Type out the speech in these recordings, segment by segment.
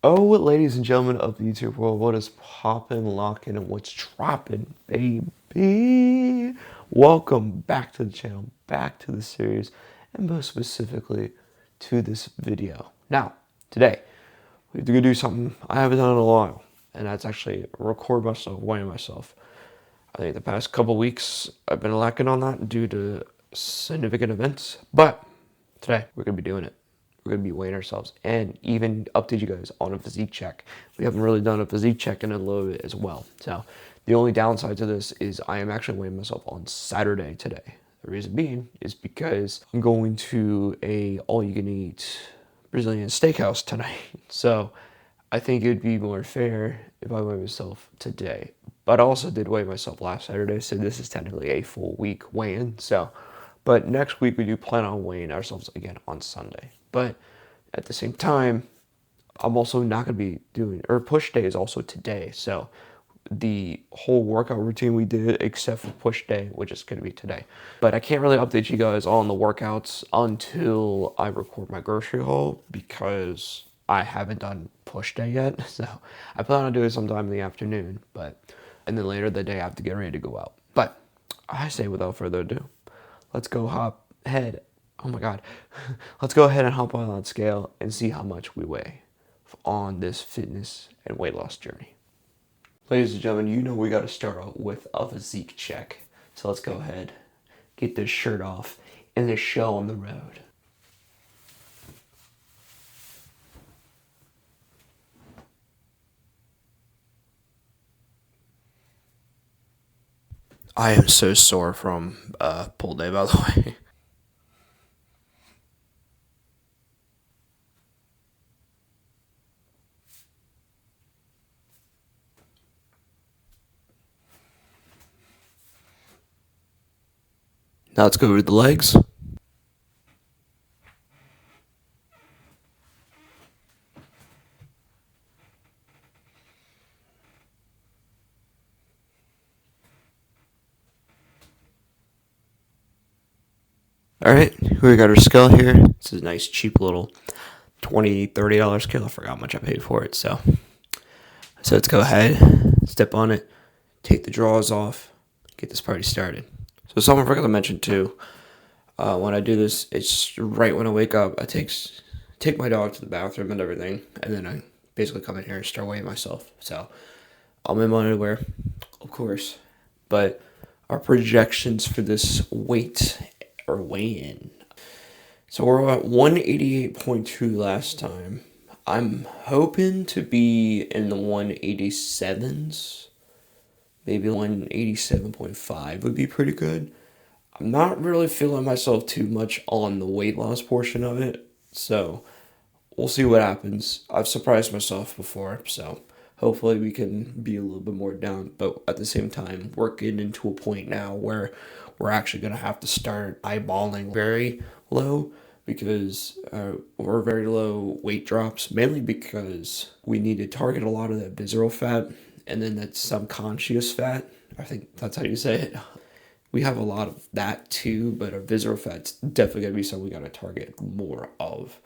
Oh, ladies and gentlemen of the YouTube world, what is poppin', lockin', and what's droppin', baby? Welcome back to the channel, back to the series, and most specifically to this video. Now, today, we're gonna do something I haven't done in a while, and that's actually record myself, weighing myself. I think the past couple weeks I've been lacking on that due to significant events, but today we're gonna be doing it. We're going to be weighing ourselves and even update you guys on a physique check. We haven't really done a physique check in a little bit as well. So the only downside to this is I am actually weighing myself on Saturday today. The reason being is because I'm going to a all-you-can-eat Brazilian steakhouse tonight. So I think it'd be more fair if I weigh myself today. But I also did weigh myself last Saturday, so this is technically a full week weigh-in. But next week we do plan on weighing ourselves again on Sunday. But at the same time, I'm also not going to be doing, or push day is also today. So the whole workout routine we did, except for push day, which is going to be today. But I can't really update you guys on the workouts until I record my grocery haul because I haven't done push day yet. So I plan on doing it sometime in the afternoon, and then later the day I have to get ready to go out. But I say without further ado, let's go hop ahead. Oh my God. Let's go ahead and hop on that scale and see how much we weigh on this fitness and weight loss journey. Ladies and gentlemen, you know we got to start out with a physique check. So let's go ahead, get this shirt off, and the show on the road. I am so sore from pull day, by the way. Now let's go over the legs. All right, we got our scale here. This is a nice, cheap little $20, $30 scale. I forgot how much I paid for it. So let's go ahead, step on it, take the drawers off, get this party started. So something I forgot to mention too, when I do this, it's right when I wake up. I take my dog to the bathroom and everything, and then I basically come in here and start weighing myself. So I'm in my underwear, of course, but our projections for this weight or weigh-in. So we're at 188.2 last time. I'm hoping to be in the 187s. Maybe 187.5 would be pretty good. I'm not really feeling myself too much on the weight loss portion of it. So we'll see what happens. I've surprised myself before. So hopefully we can be a little bit more down. But at the same time, we're getting into a point now where we're actually going to have to start eyeballing very low because we're very low weight drops, mainly because we need to target a lot of that visceral fat and then that subconscious fat. I think that's how you say it. We have a lot of that too, but our visceral fat's definitely going to be something we got to target more of.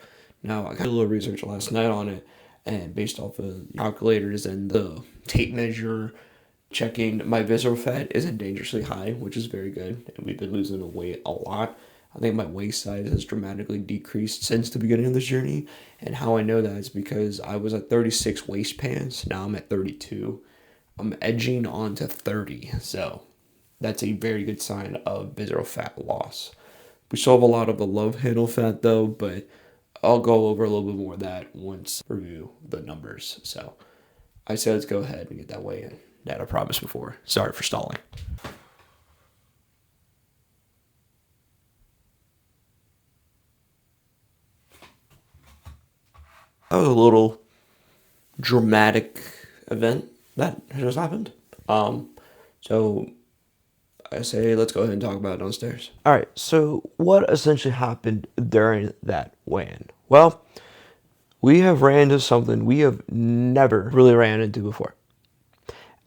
Now, I got a little research last night on it, and based off of calculators and the tape measure, checking my visceral fat isn't dangerously high, which is very good, and we've been losing the weight a lot. I think my waist size has dramatically decreased since the beginning of this journey, and how I know that is because I was at 36 waistbands, now I'm at 32. I'm edging on to 30, so that's a very good sign of visceral fat loss. We still have a lot of the love handle fat though, but I'll go over a little bit more of that once I review the numbers. So I say let's go ahead and get that weigh in that I promised before. Sorry for stalling. That was a little dramatic event that just happened. So I say let's go ahead and talk about it downstairs. All right, so what essentially happened during that weigh-in? Well, we have ran into something we have never really ran into before.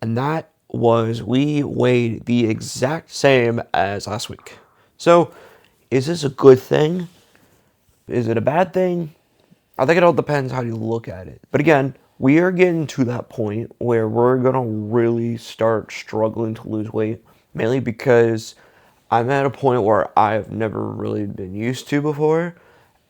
And that was we weighed the exact same as last week. So is this a good thing? Is it a bad thing? I think it all depends how you look at it. But again, we are getting to that point where we're going to really start struggling to lose weight, mainly because I'm at a point where I've never really been used to before,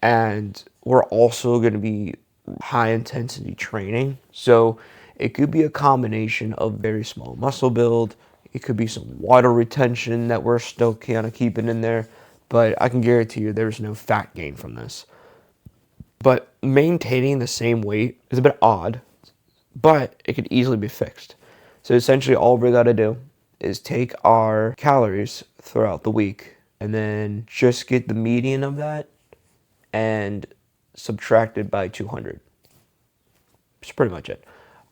and we're also going to be high intensity training. So it could be a combination of very small muscle build. It could be some water retention that we're still kind of keeping in there, but I can guarantee you there's no fat gain from this. But maintaining the same weight is a bit odd, but it could easily be fixed. So essentially all we got to do is take our calories throughout the week and then just get the median of that and subtract it by 200. That's pretty much it.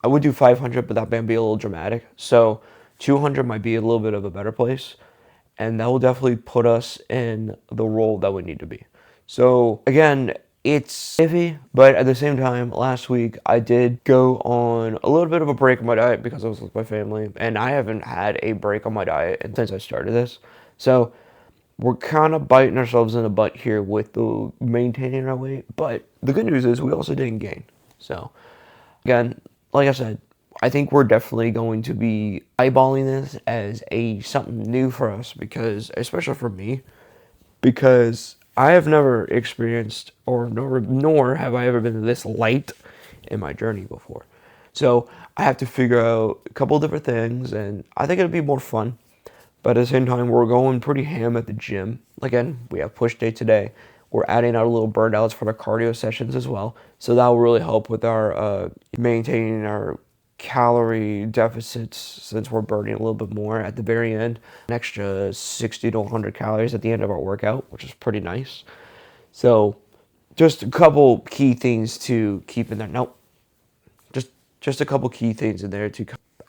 I would do 500, but that might be a little dramatic. So 200 might be a little bit of a better place, and that will definitely put us in the role that we need to be. So again, it's iffy, but at the same time, last week I did go on a little bit of a break on my diet because I was with my family, and I haven't had a break on my diet since I started this. So we're kind of biting ourselves in the butt here with the maintaining our weight, but the good news is we also didn't gain. So again, like I said, I think we're definitely going to be eyeballing this as a something new for us because, especially for me, because I have never experienced or nor have I ever been this light in my journey before. So I have to figure out a couple different things, and I think it'll be more fun. But at the same time, we're going pretty ham at the gym. Again, we have push day today. We're adding our little burnouts for the cardio sessions as well. So that will really help with our maintaining our calorie deficits since we're burning a little bit more at the very end. An extra 60 to 100 calories at the end of our workout, which is pretty nice. So just a couple key things to keep in there. Nope. Just a couple key things in there to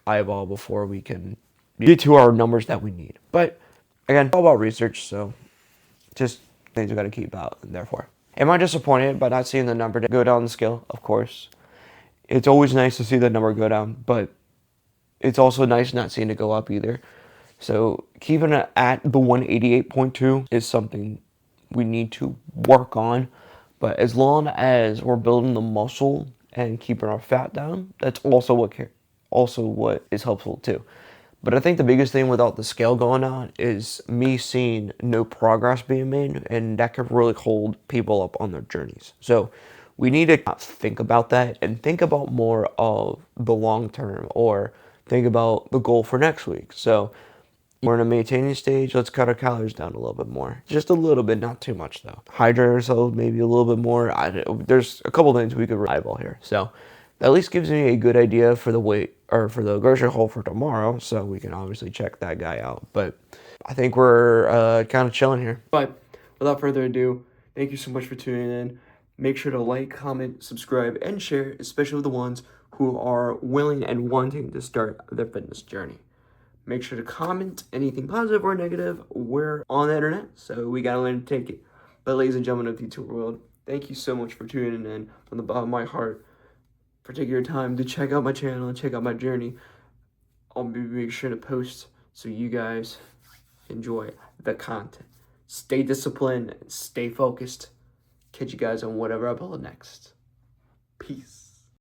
eyeball before we can get to our numbers that we need. But again, it's all about research, so just things we got to keep out, and therefore. Am I disappointed by not seeing the number go down the scale? Of course. It's always nice to see the number go down, but it's also nice not seeing it go up either. So keeping it at the 188.2 is something we need to work on. But as long as we're building the muscle and keeping our fat down, that's also what is helpful too. But I think the biggest thing without the scale going on is me seeing no progress being made, and that could really hold people up on their journeys. So we need to think about that and think about more of the long term, or think about the goal for next week. So we're in a maintaining stage. Let's cut our calories down a little bit more. Just a little bit, not too much though. Hydrate ourselves maybe a little bit more. There's a couple things we could eyeball here. So that at least gives me a good idea for the weight or for the grocery haul for tomorrow. So we can obviously check that guy out. But I think we're kind of chilling here. But without further ado, thank you so much for tuning in. Make sure to like, comment, subscribe, and share, especially with the ones who are willing and wanting to start their fitness journey. Make sure to comment anything positive or negative. We're on the internet, so we gotta learn to take it. But ladies and gentlemen of the YouTube world, thank you so much for tuning in from the bottom of my heart, for taking your time to check out my channel and check out my journey. I'll make sure to post so you guys enjoy the content. Stay disciplined and stay focused. Catch you guys on whatever I upload next. Peace.